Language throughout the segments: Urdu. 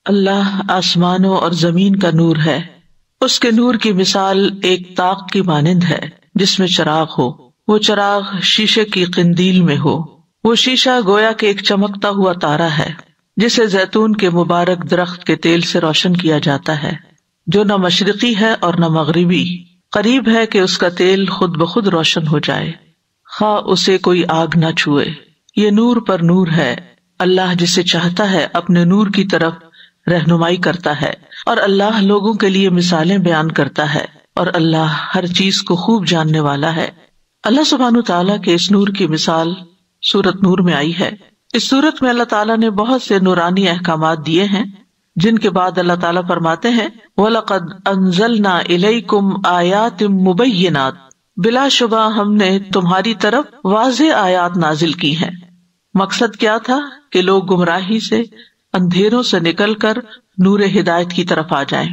اللہ آسمانوں اور زمین کا نور ہے، اس کے نور کی مثال ایک طاق کی مانند ہے جس میں چراغ ہو، وہ چراغ شیشے کی قندیل میں ہو، وہ شیشہ گویا کہ ایک چمکتا ہوا تارا ہے جسے زیتون کے مبارک درخت کے تیل سے روشن کیا جاتا ہے، جو نہ مشرقی ہے اور نہ مغربی، قریب ہے کہ اس کا تیل خود بخود روشن ہو جائے، خواہ اسے کوئی آگ نہ چھوئے۔ یہ نور پر نور ہے، اللہ جسے چاہتا ہے اپنے نور کی طرف رہنمائی کرتا ہے، اور اللہ لوگوں کے لیے مثالیں بیان کرتا ہے، اور اللہ ہر چیز کو خوب جاننے والا ہے۔ اللہ سبحانہ تعالیٰ کے اس نور کی مثال سورۃ نور میں آئی ہے۔ اس سورت میں اللہ تعالیٰ نے بہت سے نورانی احکامات دیے ہیں، جن کے بعد اللہ تعالیٰ فرماتے ہیں وَلَقَدْ أَنزَلْنَا إِلَيْكُمْ آيَاتٍ مُبَيِّنَاتٍ، بلا شبہ ہم نے تمہاری طرف واضح آیات نازل کی ہیں۔ مقصد کیا تھا؟ کہ لوگ گمراہی سے، اندھیروں سے نکل کر نور ہدایت کی طرف آ جائیں۔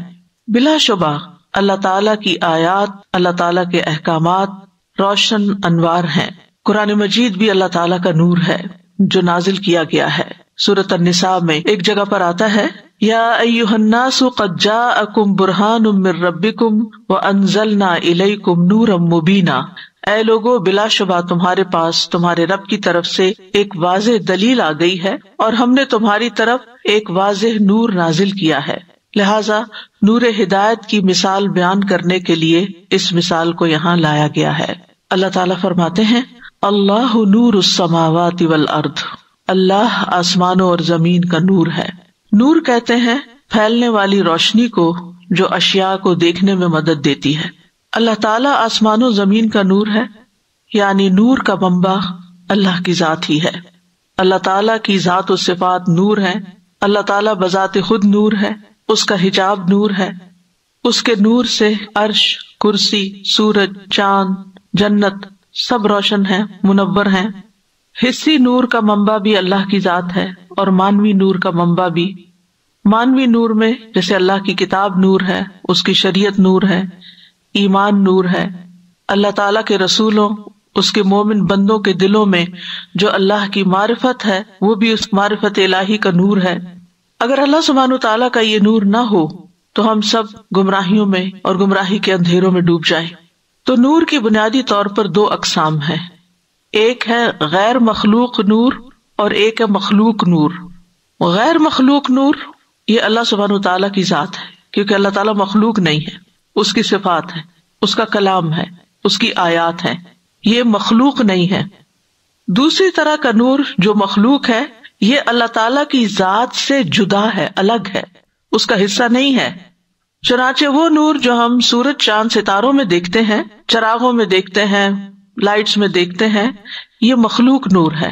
بلا شبہ اللہ تعالیٰ کی آیات، اللہ تعالیٰ کے احکامات روشن انوار ہیں۔ قرآن مجید بھی اللہ تعالیٰ کا نور ہے جو نازل کیا گیا ہے۔ سورۃ النساء میں ایک جگہ پر آتا ہے یا ایھا الناس قد جاءکم برہان من ربکم وانزلنا الیکم نورا مبینا، اے لوگو بلا شبہ تمہارے پاس تمہارے رب کی طرف سے ایک واضح دلیل آ گئی ہے، اور ہم نے تمہاری طرف ایک واضح نور نازل کیا ہے۔ لہذا نور ہدایت کی مثال بیان کرنے کے لیے اس مثال کو یہاں لایا گیا ہے۔ اللہ تعالیٰ فرماتے ہیں اللہ نور السماوات والارض، اللہ آسمانوں اور زمین کا نور ہے۔ نور کہتے ہیں پھیلنے والی روشنی کو جو اشیاء کو دیکھنے میں مدد دیتی ہے۔ اللہ تعالیٰ آسمان و زمین کا نور ہے، یعنی نور کا منبع اللہ کی ذات ہی ہے۔ اللہ تعالیٰ کی ذات و صفات نور ہے، اللہ تعالیٰ بذات خود نور ہے، اس کا حجاب نور ہے، اس کے نور سے عرش، کرسی، سورج، چاند، جنت سب روشن ہیں، منور ہیں۔ حسی نور کا منبع بھی اللہ کی ذات ہے، اور مانوی نور کا منبع بھی۔ مانوی نور میں جیسے اللہ کی کتاب نور ہے، اس کی شریعت نور ہے، ایمان نور ہے، اللہ تعالیٰ کے رسولوں، اس کے مومن بندوں کے دلوں میں جو اللہ کی معرفت ہے وہ بھی اس معرفت الہی کا نور ہے۔ اگر اللہ سبحانہ تعالیٰ کا یہ نور نہ ہو تو ہم سب گمراہیوں میں اور گمراہی کے اندھیروں میں ڈوب جائیں۔ تو نور کی بنیادی طور پر دو اقسام ہیں، ایک ہے غیر مخلوق نور اور ایک ہے مخلوق نور۔ غیر مخلوق نور یہ اللہ سبحانہ تعالیٰ کی ذات ہے، کیونکہ اللہ تعالیٰ مخلوق نہیں ہے، اس کی صفات ہے، اس کا کلام ہے، اس کی آیات ہیں، یہ مخلوق نہیں ہے۔ دوسری طرح کا نور جو مخلوق ہے یہ اللہ تعالیٰ کی ذات سے جدا ہے، الگ ہے، اس کا حصہ نہیں ہے۔ چنانچہ وہ نور جو ہم سورج، چاند، ستاروں میں دیکھتے ہیں، چراغوں میں دیکھتے ہیں، لائٹس میں دیکھتے ہیں، یہ مخلوق نور ہے،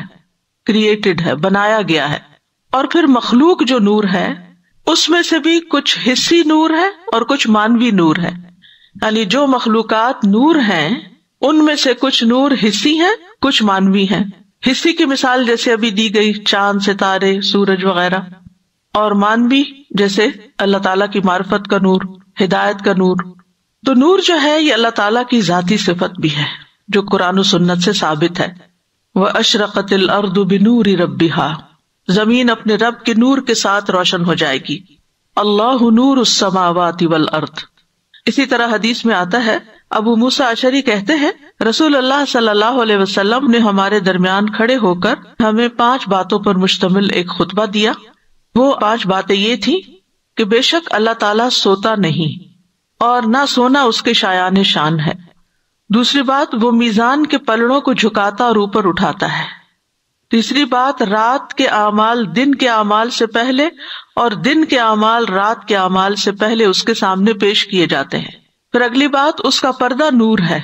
کریٹڈ ہے، بنایا گیا ہے۔ اور پھر مخلوق جو نور ہے اس میں سے بھی کچھ حسی نور ہے اور کچھ مانوی نور ہے، یعنی جو مخلوقات نور ہیں ان میں سے کچھ نور حسی ہیں، کچھ مانوی ہیں۔ حسی کی مثال جیسے ابھی دی گئی چاند، ستارے، سورج وغیرہ، اور مانوی جیسے اللہ تعالیٰ کی معرفت کا نور، ہدایت کا نور۔ تو نور جو ہے یہ اللہ تعالیٰ کی ذاتی صفت بھی ہے جو قرآن و سنت سے ثابت ہے۔ وَأَشْرَقَتِ الْأَرْضُ بِنُورِ رَبِّهَا، زمین اپنے رب کے نور کے ساتھ روشن ہو جائے گی۔ اللہ نور السماوات والارض۔ اسی طرح حدیث میں آتا ہے، ابو موسیٰ اشعری کہتے ہیں رسول اللہ صلی اللہ علیہ وسلم نے ہمارے درمیان کھڑے ہو کر ہمیں 5 باتوں پر مشتمل ایک خطبہ دیا۔ وہ 5 باتیں یہ تھیں کہ بے شک اللہ تعالیٰ سوتا نہیں اور نہ سونا اس کے شایان شان ہے۔ دوسری بات، وہ میزان کے پلڑوں کو جھکاتا اور اوپر اٹھاتا ہے۔ تیسری بات، رات کے اعمال دن کے اعمال سے پہلے اور دن کے اعمال رات کے اعمال سے پہلے اس کے سامنے پیش کیے جاتے ہیں۔ پھر اگلی بات، اس کا پردہ نور ہے،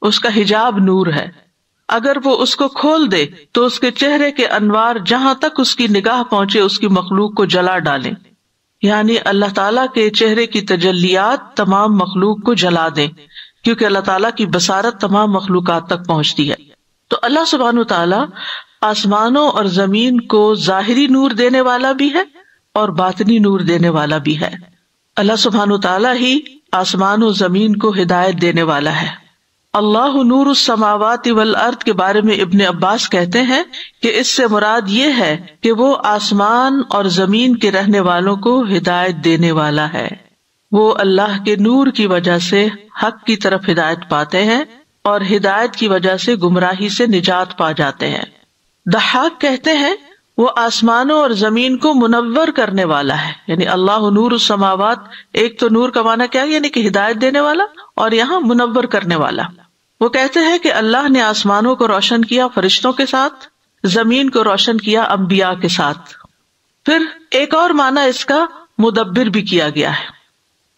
اس کا حجاب نور ہے، اگر وہ اس کو کھول دے تو اس کے چہرے کے انوار جہاں تک اس کی نگاہ پہنچے اس کی مخلوق کو جلا ڈالیں، یعنی اللہ تعالیٰ کے چہرے کی تجلیات تمام مخلوق کو جلا دیں، کیونکہ اللہ تعالیٰ کی بصارت تمام مخلوقات تک پہنچتی ہے۔ تو اللہ سبحانہ تعالیٰ آسمانوں اور زمین کو ظاہری نور دینے والا بھی ہے اور باطنی نور دینے والا بھی ہے۔ اللہ سبحانہ تعالیٰ ہی آسمان و زمین کو ہدایت دینے والا ہے۔ اللہ نور السماوات والارض کے بارے میں ابن عباس کہتے ہیں کہ اس سے مراد یہ ہے کہ وہ آسمان اور زمین کے رہنے والوں کو ہدایت دینے والا ہے. وہ اللہ کے نور کی وجہ سے حق کی طرف ہدایت پاتے ہیں اور ہدایت کی وجہ سے گمراہی سے نجات پا جاتے ہیں. ضحاک کہتے ہیں وہ آسمانوں اور زمین کو منور کرنے والا ہے. یعنی اللہ نور السماوات، ایک تو نور کا معنی کیا ہے، یعنی کہ ہدایت دینے والا، اور یہاں منور کرنے والا. وہ کہتے ہیں کہ اللہ نے آسمانوں کو روشن کیا فرشتوں کے ساتھ، زمین کو روشن کیا انبیاء کے ساتھ. پھر ایک اور معنی اس کا مدبر بھی کیا گیا ہے.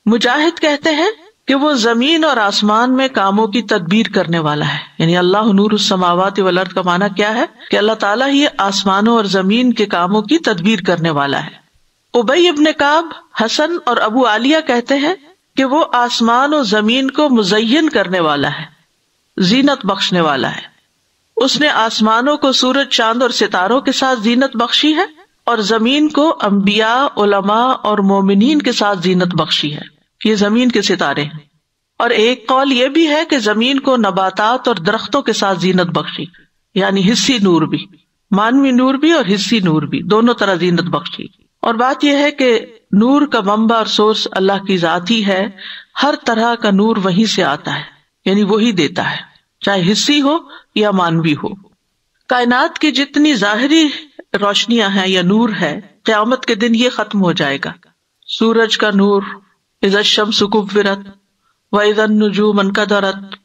مجاہد کہتے ہیں کہ وہ زمین اور آسمان میں کاموں کی تدبیر کرنے والا ہے. یعنی اللہ نور السماوات والارض کا معنی کیا ہے کہ اللہ تعالیٰ ہی آسمانوں اور زمین کے کاموں کی تدبیر کرنے والا ہے. ابی ابن کعب، حسن اور ابو عالیہ کہتے ہیں کہ وہ آسمان اور زمین کو مزین کرنے والا ہے، زینت بخشنے والا ہے. اس نے آسمانوں کو سورج، چاند اور ستاروں کے ساتھ زینت بخشی ہے، اور زمین کو انبیاء، علماء اور مومنین کے ساتھ زینت بخشی ہے. یہ زمین کے ستارے ہیں. اور ایک قول یہ بھی ہے کہ زمین کو نباتات اور درختوں کے ساتھ زینت بخشی، یعنی حصی نور بھی، مانوی نور بھی اور حصی نور بھی، دونوں طرح زینت بخشی. اور بات یہ ہے کہ نور کا منبع اور سورس اللہ کی ذات ہی ہے. ہر طرح کا نور وہیں سے آتا ہے، یعنی وہی دیتا ہے، چاہے حصی ہو یا مانوی ہو. کائنات کی جتنی ظاہری روشنیاں ہیں یا نور ہے، قیامت کے دن یہ ختم ہو جائے گا. سورج کا نور، اذا الشمس کورت واذا النجوم انکدرت،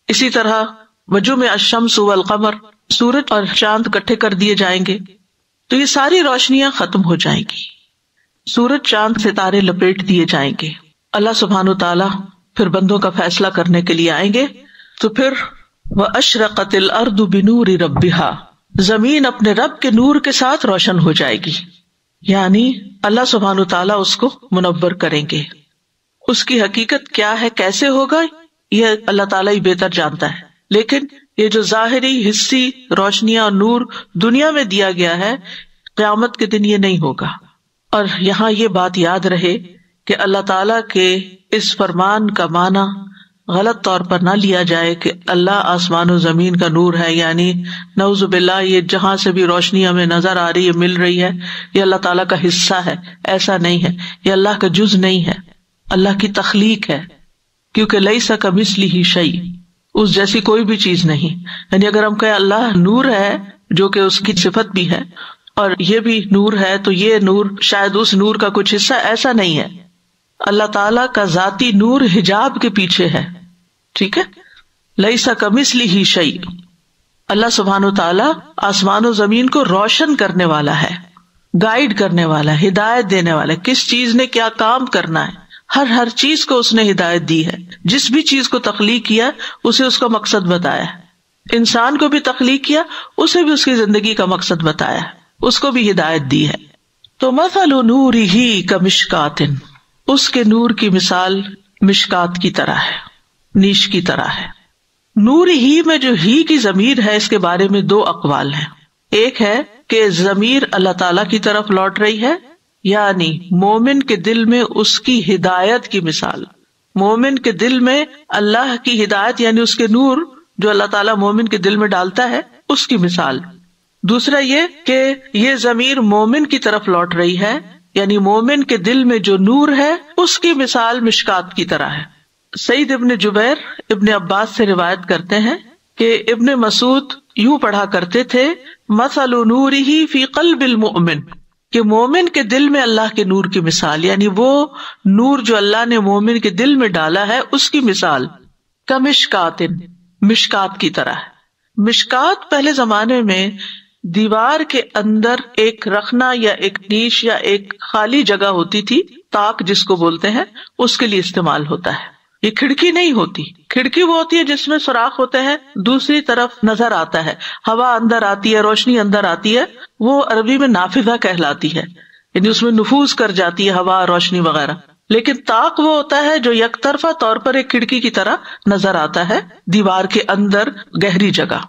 اسی طرح وجمع الشمس والقمر، سورج اور چاند اکٹھے کر دیے جائیں گے تو یہ ساری روشنیاں ختم ہو جائیں گی. سورج، چاند، ستارے لپیٹ دیے جائیں گے. اللہ سبحانہ تعالیٰ پھر بندوں کا فیصلہ کرنے کے لیے آئیں گے. تو پھر وَأَشْرَقَتِ الْأَرْضُ بِنُورِ رَبِّهَا، زمین اپنے رب کے نور کے ساتھ روشن ہو جائے گی. یعنی اللہ سبحانہ تعالیٰ اس کو منور کریں گے. اس کی حقیقت کیا ہے، کیسے ہوگا، یہ اللہ تعالیٰ ہی بہتر جانتا ہے. لیکن یہ جو ظاہری حصی روشنیاں اور نور دنیا میں دیا گیا ہے، قیامت کے دن یہ نہیں ہوگا. اور یہاں یہ بات یاد رہے کہ اللہ تعالیٰ کے اس فرمان کا معنی غلط طور پر نہ لیا جائے کہ اللہ آسمان و زمین کا نور ہے، یعنی نعوذ باللہ یہ جہاں سے بھی روشنی ہمیں نظر آ رہی ہے، مل رہی ہے، یہ اللہ تعالیٰ کا حصہ ہے. ایسا نہیں ہے، یہ اللہ کا جز نہیں ہے، اللہ کی تخلیق ہے. کیونکہ لیس کمثلہ شیء، اس جیسی کوئی بھی چیز نہیں. یعنی اگر ہم کہیں اللہ نور ہے، جو کہ اس کی صفت بھی ہے، اور یہ بھی نور ہے، تو یہ نور شاید اس نور کا کچھ حصہ، ایسا نہیں ہے. اللہ تعالیٰ کا ذاتی نور حجاب کے پیچھے ہے. ٹھیک ہے، لیس کمثلہ شیء. اللہ سبحانہ و تعالیٰ آسمان و زمین کو روشن کرنے والا ہے، گائیڈ کرنے والا ہے، ہدایت دینے والا ہے. کس چیز نے کیا کام کرنا ہے، ہر چیز کو اس نے ہدایت دی ہے. جس بھی چیز کو تخلیق کیا اسے اس کا مقصد بتایا ہے. انسان کو بھی تخلیق کیا، اسے بھی اس کی زندگی کا مقصد بتایا ہے، اس کو بھی ہدایت دی ہے. تو مثل نورہ کمشکات، اس کے نور کی مثال مشکات کی طرح ہے، نیش کی طرح ہے. نور ہی میں جو ہی کی ضمیر ہے، اس کے بارے میں دو اقوال ہیں. ایک ہے کہ ضمیر اللہ تعالی کی طرف لوٹ رہی ہے، یعنی مومن کے دل میں اس کی ہدایت کی مثال. مومن کے دل میں اللہ کی ہدایت یعنی اس کے نور جو اللہ تعالیٰ مومن کے دل میں ڈالتا ہے، اس کی مثال. دوسرا یہ کہ یہ ضمیر مومن کی طرف لوٹ رہی ہے، یعنی مومن کے دل میں جو نور ہے اس کی مثال مشکات کی طرح ہے. سعید ابن جبیر ابن عباس سے روایت کرتے ہیں کہ ابن مسعود یوں پڑھا کرتے تھے، مثل نورہ فی قلب المؤمن، کہ مومن کے دل میں اللہ کے نور کی مثال، یعنی وہ نور جو اللہ نے مومن کے دل میں ڈالا ہے اس کی مثال کمشکات، مشکات کی طرح ہے. مشکات پہلے زمانے میں دیوار کے اندر ایک رخنا یا ایک نیش یا ایک خالی جگہ ہوتی تھی، تاک جس کو بولتے ہیں، اس کے لیے استعمال ہوتا ہے. یہ کھڑکی نہیں ہوتی. کھڑکی وہ ہوتی ہے جس میں سوراخ ہوتے ہیں، دوسری طرف نظر آتا ہے، ہوا اندر آتی ہے، روشنی اندر آتی ہے. وہ عربی میں نافذہ کہلاتی ہے، یعنی اس میں نفوذ کر جاتی ہے ہوا، روشنی وغیرہ. لیکن طاق وہ ہوتا ہے جو یک طرفہ طور پر ایک کھڑکی کی طرح نظر آتا ہے دیوار کے اندر گہری جگہ،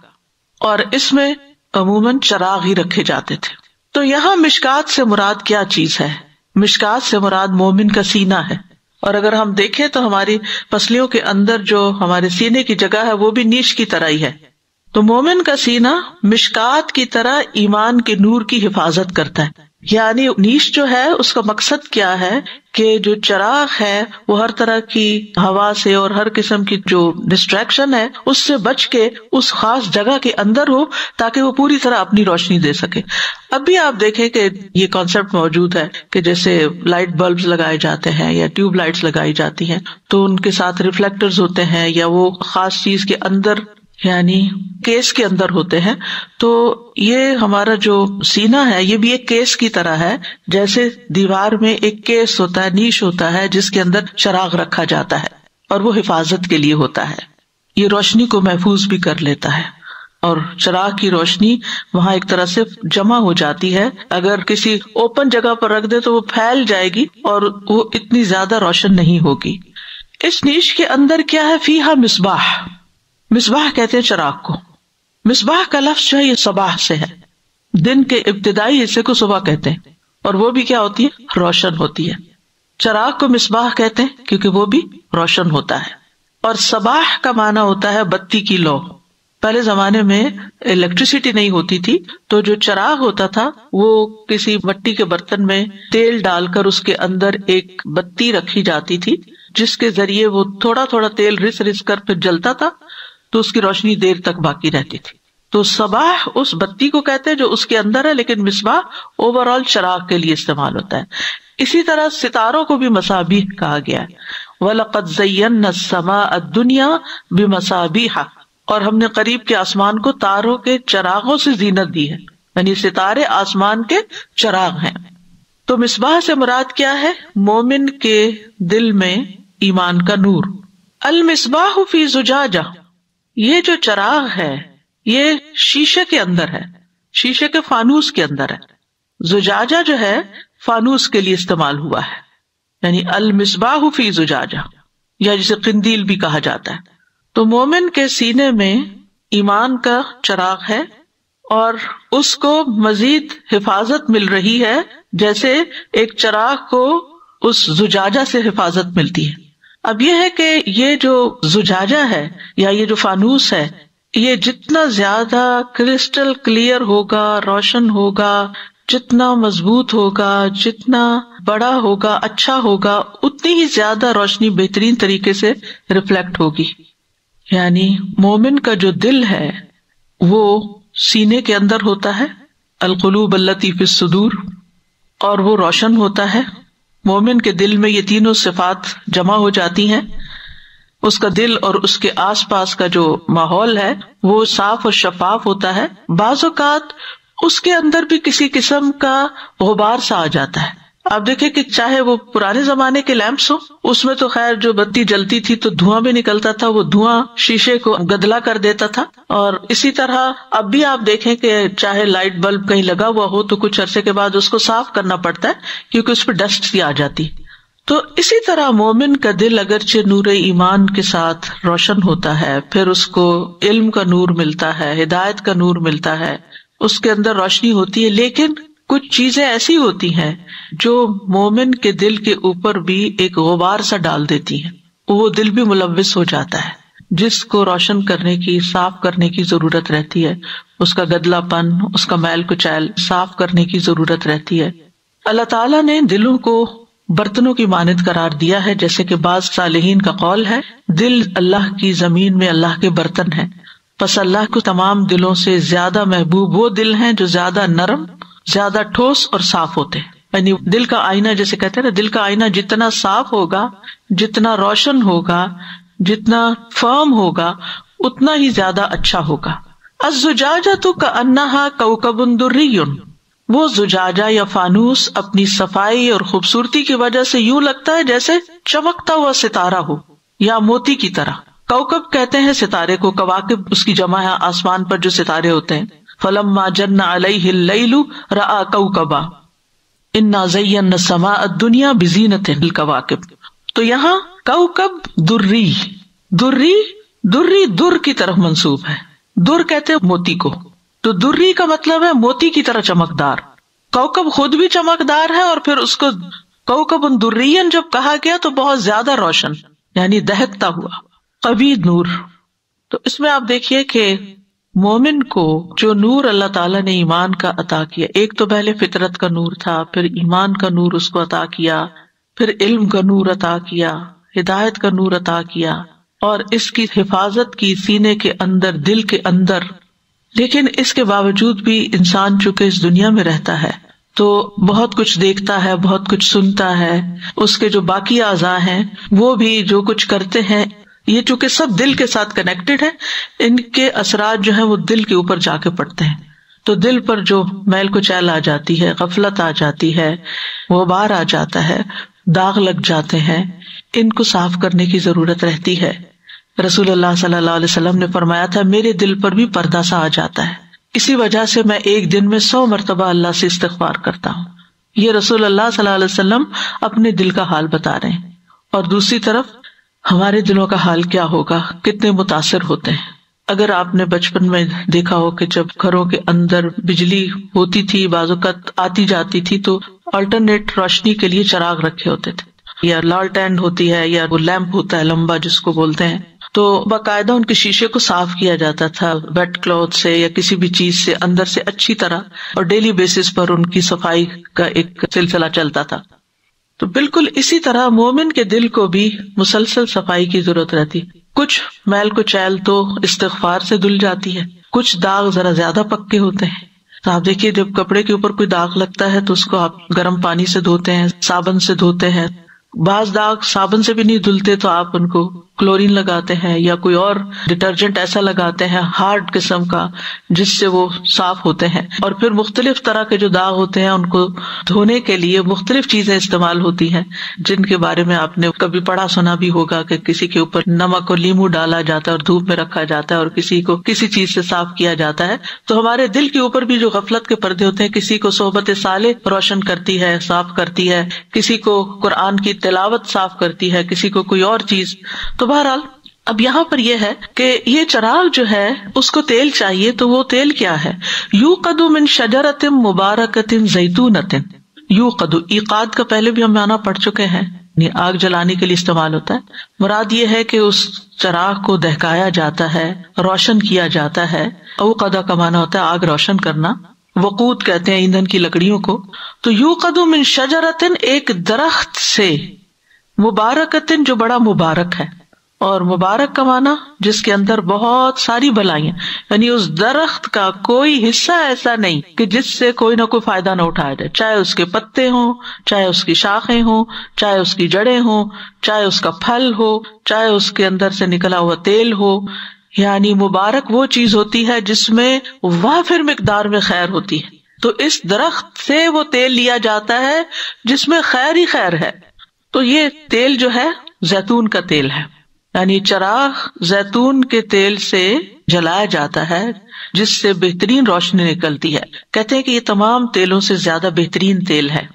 اور اس میں عموماً چراغ ہی رکھے جاتے تھے. تو یہاں مشکات سے مراد کیا چیز ہے؟ مشکات سے مراد مومن کا سینہ ہے. اور اگر ہم دیکھیں تو ہماری پسلیوں کے اندر جو ہمارے سینے کی جگہ ہے وہ بھی نیش کی طرح ہی ہے. تو مومن کا سینہ مشکات کی طرح ایمان کے نور کی حفاظت کرتا ہے. یعنی نیش جو ہے اس کا مقصد کیا ہے کہ جو چراغ ہے وہ ہر طرح کی ہوا سے اور ہر قسم کی جو ڈسٹریکشن ہے اس سے بچ کے اس خاص جگہ کے اندر ہو تاکہ وہ پوری طرح اپنی روشنی دے سکے. اب بھی آپ دیکھیں کہ یہ کانسیپٹ موجود ہے کہ جیسے لائٹ بلبز لگائے جاتے ہیں یا ٹیوب لائٹس لگائی جاتی ہیں تو ان کے ساتھ ریفلیکٹرز ہوتے ہیں یا وہ خاص چیز کے اندر یعنی کیس کے اندر ہوتے ہیں. تو یہ ہمارا جو سینہ ہے یہ بھی ایک کیس کی طرح ہے، جیسے دیوار میں ایک کیس ہوتا ہے، نیش ہوتا ہے جس کے اندر چراغ رکھا جاتا ہے اور وہ حفاظت کے لیے ہوتا ہے. یہ روشنی کو محفوظ بھی کر لیتا ہے اور چراغ کی روشنی وہاں ایک طرح سے جمع ہو جاتی ہے. اگر کسی اوپن جگہ پر رکھ دے تو وہ پھیل جائے گی اور وہ اتنی زیادہ روشن نہیں ہوگی. اس نیش کے اندر کیا ہے؟ فیہا مصباح. مصباح کہتے ہیں چراغ کو. مصباح کا لفظ جو ہے یہ صباح سے ہے، دن کے ابتدائی حصے کو صبح کہتے ہیں اور وہ بھی کیا ہوتی ہے؟ روشن ہوتی ہے. چراغ کو مصباح کہتے ہیں کیونکہ وہ بھی روشن ہوتا ہے. اور صباح کا معنی ہوتا ہے بتی کی لو. پہلے زمانے میں الیکٹریسٹی نہیں ہوتی تھی تو جو چراغ ہوتا تھا وہ کسی مٹی کے برتن میں تیل ڈال کر اس کے اندر ایک بتی رکھی جاتی تھی جس کے ذریعے وہ تھوڑا تھوڑا تیل رس رس کر پھر جلتا تھا تو اس کی روشنی دیر تک باقی رہتی تھی. تو صباح اس بتی کو کہتے ہیں جو اس کے اندر ہے، لیکن مصباح اوور آل چراغ کے لیے استعمال ہوتا ہے. اسی طرح ستاروں کو بھی مصابیح کہا گیا ہے. وَلَقَدْ زَيَّنَّا السَّمَاءَ الدُّنْيَا بِمَصَابِيحَ، اور ہم نے قریب کے آسمان کو تاروں کے چراغوں سے زینت دی ہے، یعنی ستارے آسمان کے چراغ ہیں. تو مصباح سے مراد کیا ہے؟ مومن کے دل میں ایمان کا نور. المصباح فی زجاجہ، یہ جو چراغ ہے یہ شیشے کے اندر ہے، شیشے کے فانوس کے اندر ہے. زجاجہ جو ہے فانوس کے لیے استعمال ہوا ہے، یعنی المصباح فی زجاجہ، یا جسے قندیل بھی کہا جاتا ہے. تو مومن کے سینے میں ایمان کا چراغ ہے اور اس کو مزید حفاظت مل رہی ہے جیسے ایک چراغ کو اس زجاجہ سے حفاظت ملتی ہے. اب یہ ہے کہ یہ جو زجاجہ ہے یا یہ جو فانوس ہے یہ جتنا زیادہ کرسٹل کلیئر ہوگا، روشن ہوگا، جتنا مضبوط ہوگا، جتنا بڑا ہوگا، اچھا ہوگا، اتنی ہی زیادہ روشنی بہترین طریقے سے ریفلیکٹ ہوگی. یعنی مومن کا جو دل ہے وہ سینے کے اندر ہوتا ہے، القلوب التی فی الصدور، اور وہ روشن ہوتا ہے. مومن کے دل میں یہ تینوں صفات جمع ہو جاتی ہیں. اس کا دل اور اس کے آس پاس کا جو ماحول ہے وہ صاف اور شفاف ہوتا ہے. بعض اوقات اس کے اندر بھی کسی قسم کا غبار سا آ جاتا ہے. آپ دیکھیں کہ چاہے وہ پرانے زمانے کے لیمپس ہو، اس میں تو خیر جو بتی جلتی تھی تو دھواں بھی نکلتا تھا، وہ دھواں شیشے کو گدلا کر دیتا تھا. اور اسی طرح اب بھی آپ دیکھیں کہ چاہے لائٹ بلب کہیں لگا ہوا ہو تو کچھ عرصے کے بعد اس کو صاف کرنا پڑتا ہے کیونکہ اس پہ ڈسٹ سی آ جاتی. تو اسی طرح مومن کا دل اگرچہ نور ایمان کے ساتھ روشن ہوتا ہے، پھر اس کو علم کا نور ملتا ہے، ہدایت کا نور ملتا ہے، اس کے اندر روشنی ہوتی ہے، لیکن کچھ چیزیں ایسی ہوتی ہیں جو مومن کے دل کے اوپر بھی ایک غبار سا ڈال دیتی ہیں. وہ دل بھی ملوث ہو جاتا ہے جس کو روشن کرنے کی، صاف کرنے کی ضرورت رہتی ہے. اس کا گدلا پن، اس کا میل کچیل صاف کرنے کی ضرورت رہتی ہے. اللہ تعالیٰ نے دلوں کو برتنوں کی مانند قرار دیا ہے، جیسے کہ بعض صالحین کا قول ہے دل اللہ کی زمین میں اللہ کے برتن ہیں، پس اللہ کو تمام دلوں سے زیادہ محبوب وہ دل ہیں جو زیادہ نرم، زیادہ ٹھوس اور صاف ہوتے ہیں. یعنی دل کا آئینہ جیسے کہتے ہیں نا، دل کا آئینہ جتنا صاف ہوگا، جتنا روشن ہوگا، جتنا فرم ہوگا، اتنا ہی زیادہ اچھا ہوگا. الزجاجۃ کأنہا کوکب دری، وہ زجاجہ یا فانوس اپنی صفائی اور خوبصورتی کی وجہ سے یوں لگتا ہے جیسے چمکتا ہوا ستارہ ہو یا موتی کی طرح. کوکب کہتے ہیں ستارے کو، کواکب اس کی جمع ہے، آسمان پر جو ستارے ہوتے ہیں. فلما جن علیہ اللیل رأى کوکبا انا زینا السماء الدنیا بزینۃ الکواکب. تو یہاں کوکب دری، دری دری در کی طرف منسوب ہے. در کہتے ہیں موتی کو، تو دری کا مطلب ہے موتی کی طرح چمکدار. کوکب خود بھی چمکدار ہے اور پھر اس کو کوكب دري جب کہا گیا تو بہت زیادہ روشن یعنی دہکتا ہوا. قوی نور. تو اس میں آپ دیکھیے کہ مومن کو جو نور اللہ تعالیٰ نے ایمان کا عطا کیا، ایک تو پہلے فطرت کا نور تھا، پھر ایمان کا نور اس کو عطا کیا، پھر علم کا نور عطا کیا، ہدایت کا نور عطا کیا، اور اس کی حفاظت کی سینے کے اندر، دل کے اندر. لیکن اس کے باوجود بھی انسان چونکہ اس دنیا میں رہتا ہے تو بہت کچھ دیکھتا ہے، بہت کچھ سنتا ہے، اس کے جو باقی اعضاء ہیں وہ بھی جو کچھ کرتے ہیں، یہ چونکہ سب دل کے ساتھ کنیکٹڈ ہے، ان کے اثرات جو ہیں وہ دل کے اوپر جا کے پڑتے ہیں. تو دل پر جو میل کچیل آ جاتی ہے، غفلت آ جاتی ہے، غبار آ جاتا ہے، داغ لگ جاتے ہیں، ان کو صاف کرنے کی ضرورت رہتی ہے. رسول اللہ صلی اللہ علیہ وسلم نے فرمایا تھا میرے دل پر بھی پردہ سا آ جاتا ہے، اسی وجہ سے میں ایک دن میں 100 مرتبہ اللہ سے استغفار کرتا ہوں. یہ رسول اللہ صلی اللہ علیہ وسلم اپنے دل کا حال بتا رہے ہیں. اور دوسری طرف ہمارے دلوں کا حال کیا ہوگا، کتنے متاثر ہوتے ہیں. اگر آپ نے بچپن میں دیکھا ہو کہ جب گھروں کے اندر بجلی ہوتی تھی، بعض اوقات آتی جاتی تھی، تو آلٹرنیٹ روشنی کے لیے چراغ رکھے ہوتے تھے، یا لالٹین ہوتی ہے، یا وہ لیمپ ہوتا ہے لمبا جس کو بولتے ہیں. تو باقاعدہ ان کے شیشے کو صاف کیا جاتا تھا ویٹ کلوتھ سے یا کسی بھی چیز سے اندر سے اچھی طرح، اور ڈیلی بیسس پر ان کی صفائی کا ایک سلسلہ چلتا تھا. تو بالکل اسی طرح مومن کے دل کو بھی مسلسل صفائی کی ضرورت رہتی. کچھ میل کچیل تو استغفار سے دھل جاتی ہے، کچھ داغ ذرا زیادہ پکے ہوتے ہیں. تو آپ دیکھیے جب کپڑے کے اوپر کوئی داغ لگتا ہے تو اس کو آپ گرم پانی سے دھوتے ہیں، صابن سے دھوتے ہیں. بعض داغ صابن سے بھی نہیں دھلتے تو آپ ان کو کلورین لگاتے ہیں یا کوئی اور ڈٹرجنٹ ایسا لگاتے ہیں ہارڈ قسم کا جس سے وہ صاف ہوتے ہیں. اور پھر مختلف طرح کے جو داغ ہوتے ہیں ان کو دھونے کے لیے مختلف چیزیں استعمال ہوتی ہیں، جن کے بارے میں آپ نے کبھی پڑھا سنا بھی ہوگا کہ کسی کے اوپر نمک اور لیمو ڈالا جاتا ہے اور دھوپ میں رکھا جاتا ہے، اور کسی کو کسی چیز سے صاف کیا جاتا ہے. تو ہمارے دل کے اوپر بھی جو غفلت کے پردے ہوتے ہیں، کسی کو صحبت صالح روشن کرتی ہے، صاف کرتی ہے، کسی کو قرآن کی تلاوت صاف کرتی ہے، کسی کو کوئی اور چیز. تو بہرحال اب یہاں پر یہ ہے کہ یہ چراغ جو ہے اس کو تیل چاہیے. تو وہ تیل کیا ہے؟ یوقد من شجرۃ مبارکۃ زیتونۃ. یوقد، ایقاد کا پہلے بھی ہم معنی پڑھ چکے ہیں، یعنی آگ جلانے کے لیے استعمال ہوتا ہے. مراد یہ ہے کہ اس چراغ کو دہکایا جاتا ہے، روشن کیا جاتا ہے. اوقد کا معنی ہوتا ہے آگ روشن کرنا، وقود کہتے ہیں ایندھن کی لکڑیوں کو. تو یوقد من شجرۃ، ایک درخت سے، مبارکۃ جو بڑا مبارک ہے، اور مبارک کا معنی جس کے اندر بہت ساری بلائیاں، یعنی اس درخت کا کوئی حصہ ایسا نہیں کہ جس سے کوئی نہ کوئی فائدہ نہ اٹھایا جائے، چاہے اس کے پتے ہوں، چاہے اس کی شاخیں ہوں، چاہے اس کی جڑیں ہوں، چاہے اس کا پھل ہو، چاہے اس کے اندر سے نکلا ہوا تیل ہو. یعنی مبارک وہ چیز ہوتی ہے جس میں وافر مقدار میں خیر ہوتی ہے. تو اس درخت سے وہ تیل لیا جاتا ہے جس میں خیر ہی خیر ہے. تو یہ تیل جو ہے زیتون کا تیل ہے، یعنی چراغ زیتون کے تیل سے جلایا جاتا ہے جس سے بہترین روشنی نکلتی ہے. کہتے ہیں کہ یہ تمام تیلوں سے زیادہ بہترین تیل ہے.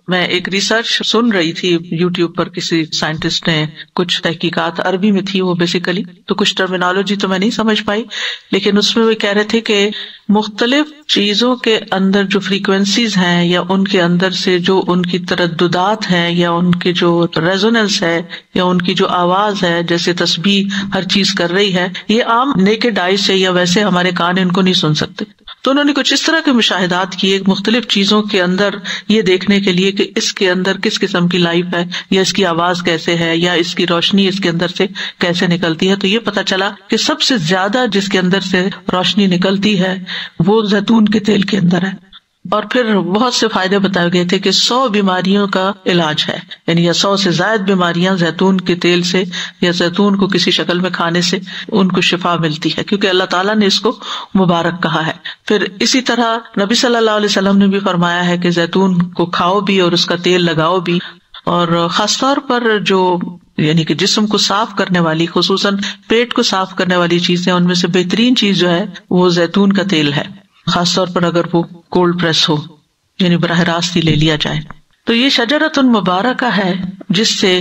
میں ایک ریسرچ سن رہی تھی یوٹیوب پر، کسی سائنٹسٹ نے کچھ تحقیقات عربی میں تھی وہ بیسیکلی، تو کچھ ٹرمینالوجی تو میں نہیں سمجھ پائی، لیکن اس میں وہ کہہ رہے تھے کہ مختلف چیزوں کے اندر جو فریکوینسیز ہیں یا ان کے اندر سے جو ان کی ترددات ہیں یا ان کے جو ریزوننس ہے یا ان کی جو آواز ہے، جیسے تسبیح ہر چیز کر رہی ہے، یہ عام نیکڈ آئی سے یا ویسے ہمارے کان ان کو نہیں سن سکتے. تو انہوں نے کچھ اس طرح کے مشاہدات کیے مختلف چیزوں کے اندر، یہ دیکھنے کے لیے کہ اس کے اندر کس قسم کی لائف ہے یا اس کی آواز کیسے ہے یا اس کی روشنی اس کے اندر سے کیسے نکلتی ہے. تو یہ پتا چلا کہ سب سے زیادہ جس کے اندر سے روشنی نکلتی ہے وہ زیتون کے تیل کے اندر ہے. اور پھر بہت سے فائدے بتائے گئے تھے کہ 100 بیماریوں کا علاج ہے، یعنی 100 سے زائد بیماریاں زیتون کے تیل سے یا زیتون کو کسی شکل میں کھانے سے ان کو شفا ملتی ہے، کیونکہ اللہ تعالیٰ نے اس کو مبارک کہا ہے. پھر اسی طرح نبی صلی اللہ علیہ وسلم نے بھی فرمایا ہے کہ زیتون کو کھاؤ بھی اور اس کا تیل لگاؤ بھی. اور خاص طور پر جو یعنی کہ جسم کو صاف کرنے والی، خصوصاً پیٹ کو صاف کرنے والی چیزیں، ان میں سے بہترین چیز جو ہے وہ زیتون کا تیل ہے، خاص طور پر اگر وہ کولڈ پریس ہو، یعنی براہ راست ہی لے لیا جائے. تو یہ شجرۃ مبارکہ ہے جس سے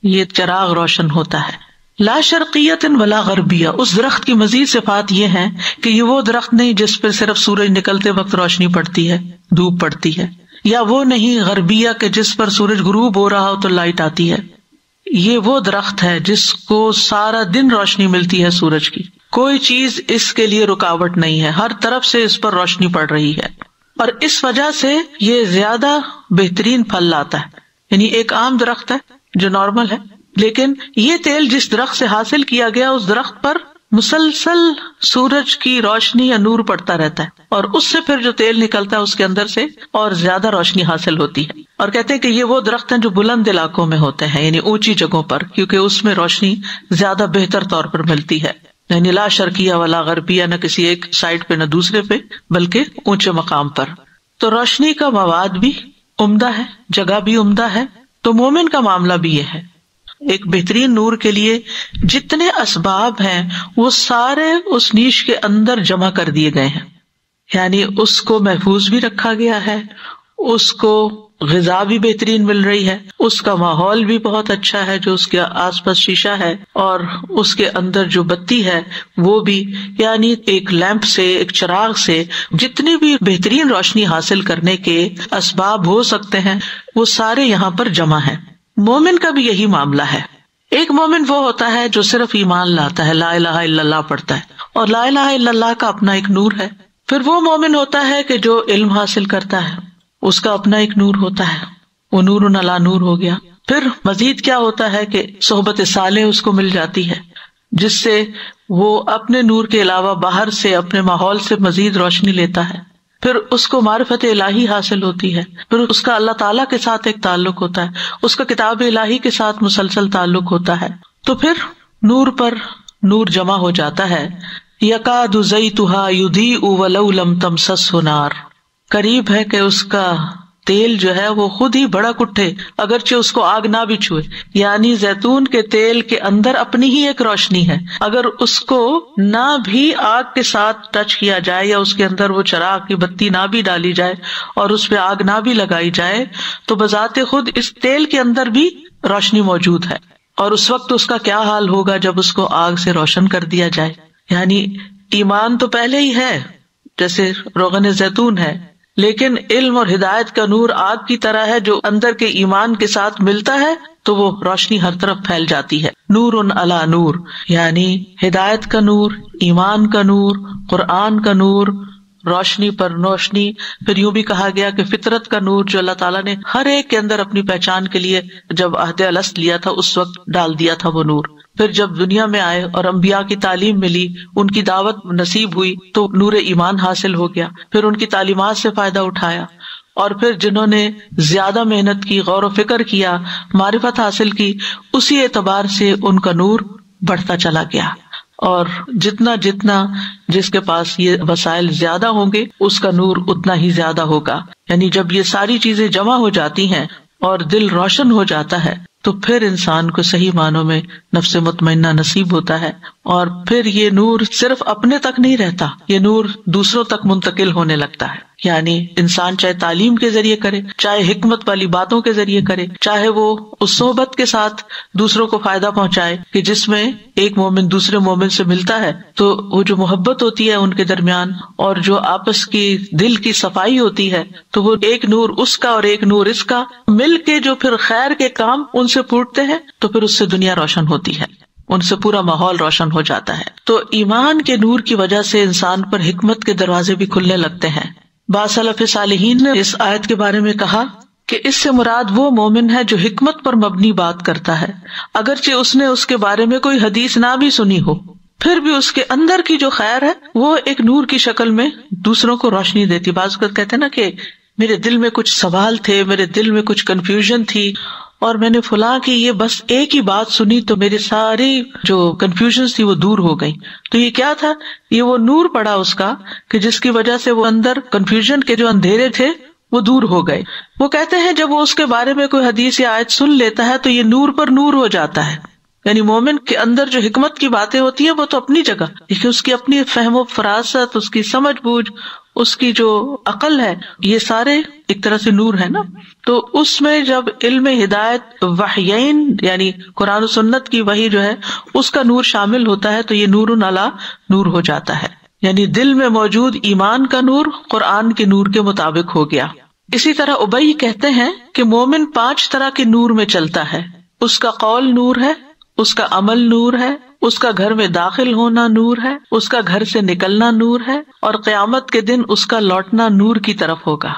یہ چراغ روشن ہوتا ہے. لا شرقیۃ ولا غربیہ، اس درخت کی مزید صفات یہ ہیں کہ یہ وہ درخت نہیں جس پہ صرف سورج نکلتے وقت روشنی پڑتی ہے، دھوپ پڑتی ہے، یا وہ نہیں غربیہ کہ جس پر سورج غروب ہو رہا ہو تو لائٹ آتی ہے. یہ وہ درخت ہے جس کو سارا دن روشنی ملتی ہے سورج کی، کوئی چیز اس کے لیے رکاوٹ نہیں ہے، ہر طرف سے اس پر روشنی پڑ رہی ہے، اور اس وجہ سے یہ زیادہ بہترین پھل لاتا ہے. یعنی ایک عام درخت ہے جو نارمل ہے، لیکن یہ تیل جس درخت سے حاصل کیا گیا اس درخت پر مسلسل سورج کی روشنی یا نور پڑتا رہتا ہے، اور اس سے پھر جو تیل نکلتا ہے اس کے اندر سے اور زیادہ روشنی حاصل ہوتی ہے. اور کہتے ہیں کہ یہ وہ درخت ہیں جو بلند علاقوں میں ہوتے ہیں، یعنی اونچی جگہوں پر، کیونکہ اس میں روشنی زیادہ بہتر طور پر ملتی ہے. یعنی لا شرقیہ ولا غربیہ، نہ کسی ایک سائڈ پہ نہ دوسرے پہ، بلکہ اونچے مقام پر. تو روشنی کا مواد بھی عمدہ ہے، جگہ بھی عمدہ ہے. تو مومن کا معاملہ بھی یہ ہے، ایک بہترین نور کے لیے جتنے اسباب ہیں وہ سارے اس نیش کے اندر جمع کر دیے گئے ہیں. یعنی اس کو محفوظ بھی رکھا گیا ہے، اس کو غذا بھی بہترین مل رہی ہے، اس کا ماحول بھی بہت اچھا ہے جو اس کے آس پاس شیشہ ہے، اور اس کے اندر جو بتی ہے وہ بھی، یعنی ایک لیمپ سے، ایک چراغ سے جتنی بھی بہترین روشنی حاصل کرنے کے اسباب ہو سکتے ہیں وہ سارے یہاں پر جمع ہیں. مومن کا بھی یہی معاملہ ہے. ایک مومن وہ ہوتا ہے جو صرف ایمان لاتا ہے، لا الہ الا اللہ پڑھتا ہے، اور لا الہ الا اللہ کا اپنا ایک نور ہے. پھر وہ مومن ہوتا ہے کہ جو علم حاصل کرتا ہے، اس کا اپنا ایک نور ہوتا ہے، وہ نور علی نور ہو گیا. پھر مزید کیا ہوتا ہے کہ صحبت صالح اس کو مل جاتی ہے، جس سے وہ اپنے نور کے علاوہ باہر سے اپنے ماحول سے مزید روشنی لیتا ہے. پھر اس کو معرفت الہی حاصل ہوتی ہے، پھر اس کا اللہ تعالیٰ کے ساتھ ایک تعلق ہوتا ہے، اس کا کتاب الہی کے ساتھ مسلسل تعلق ہوتا ہے. تو پھر نور پر نور جمع ہو جاتا ہے. یکاد زیتها یضیء ولو لم تمسسہ نار، قریب ہے کہ اس کا تیل جو ہے وہ خود ہی بھڑک اٹھے اگرچہ اس کو آگ نہ بھی چھوئے. یعنی زیتون کے تیل کے اندر اپنی ہی ایک روشنی ہے، اگر اس کو نہ بھی آگ کے ساتھ ٹچ کیا جائے یا اس کے اندر وہ چراغ کی بتی نہ بھی ڈالی جائے اور اس پہ آگ نہ بھی لگائی جائے تو بذات خود اس تیل کے اندر بھی روشنی موجود ہے. اور اس وقت اس کا کیا حال ہوگا جب اس کو آگ سے روشن کر دیا جائے. یعنی ایمان تو پہلے ہی ہے جیسے روغن زیتون ہے، لیکن علم اور ہدایت کا نور آگ کی طرح ہے جو اندر کے ایمان کے ساتھ ملتا ہے تو وہ روشنی ہر طرف پھیل جاتی ہے. نور علی نور، یعنی ہدایت کا نور، ایمان کا نور، قرآن کا نور، روشنی پر روشنی. پھر یوں بھی کہا گیا کہ فطرت کا نور جو اللہ تعالیٰ نے ہر ایک کے اندر اپنی پہچان کے لیے جب عہد الست لیا تھا اس وقت ڈال دیا تھا وہ نور. پھر جب دنیا میں آئے اور انبیاء کی تعلیم ملی، ان کی دعوت نصیب ہوئی تو نور ایمان حاصل ہو گیا. پھر ان کی تعلیمات سے فائدہ اٹھایا، اور پھر جنہوں نے زیادہ محنت کی، غور و فکر کیا، معرفت حاصل کی، اسی اعتبار سے ان کا نور بڑھتا چلا گیا. اور جتنا جتنا جس کے پاس یہ وسائل زیادہ ہوں گے اس کا نور اتنا ہی زیادہ ہوگا. یعنی جب یہ ساری چیزیں جمع ہو جاتی ہیں اور دل روشن ہو جاتا ہے تو پھر انسان کو صحیح معنوں میں نفس مطمئنہ نصیب ہوتا ہے. اور پھر یہ نور صرف اپنے تک نہیں رہتا، یہ نور دوسروں تک منتقل ہونے لگتا ہے. یعنی انسان چاہے تعلیم کے ذریعے کرے، چاہے حکمت والی باتوں کے ذریعے کرے، چاہے وہ اس صحبت کے ساتھ دوسروں کو فائدہ پہنچائے کہ جس میں ایک مومن دوسرے مومن سے ملتا ہے تو وہ جو محبت ہوتی ہے ان کے درمیان اور جو آپس کی دل کی صفائی ہوتی ہے تو وہ ایک نور اس کا اور ایک نور اس کا مل کے جو پھر خیر کے کام ان سے پھوٹتے ہیں تو پھر اس سے دنیا روشن ہوتی ہے، ان سے پورا ماحول روشن ہو جاتا ہے. تو ایمان کے نور کی وجہ سے انسان پر حکمت کے دروازے بھی کھلنے لگتے ہیں. بعض سلف صالحین نے اس آیت کے بارے میں کہا کہ اس سے مراد وہ مومن ہے جو حکمت پر مبنی بات کرتا ہے، اگرچہ اس نے اس کے بارے میں کوئی حدیث نہ بھی سنی ہو، پھر بھی اس کے اندر کی جو خیر ہے وہ ایک نور کی شکل میں دوسروں کو روشنی دیتی. بعض اوقات کہتے ہیں نا کہ میرے دل میں کچھ سوال تھے، میرے دل میں کچھ کنفیوژن تھی اور میں نے فلاں کی یہ بس ایک ہی بات سنی تو میری ساری جو کنفیوژنز تھی وہ دور ہو گئی. تو یہ کیا تھا؟ یہ وہ نور پڑا اس کا کہ جس کی وجہ سے وہ اندر کنفیوژن کے جو اندھیرے تھے وہ دور ہو گئے. وہ کہتے ہیں جب وہ اس کے بارے میں کوئی حدیث یا آیت سن لیتا ہے تو یہ نور پر نور ہو جاتا ہے. یعنی مومن کے اندر جو حکمت کی باتیں ہوتی ہیں وہ تو اپنی جگہ، لیکن اس کی اپنی فہم و فراست، اس کی سمجھ بوجھ، اس کی جو عقل ہے، یہ سارے ایک طرح سے نور ہے نا. تو اس میں جب علم ہدایت وحیین یعنی قرآن و سنت کی وحی جو ہے اس کا نور شامل ہوتا ہے تو یہ نور علی نور ہو جاتا ہے. یعنی دل میں موجود ایمان کا نور قرآن کے نور کے مطابق ہو گیا. اسی طرح ابی کہتے ہیں کہ مومن 5 طرح کے نور میں چلتا ہے، اس کا قول نور ہے، اس کا عمل نور ہے، اس کا گھر میں داخل ہونا نور ہے، اس کا گھر سے نکلنا نور ہے، اور قیامت کے دن اس کا لوٹنا نور کی طرف ہوگا۔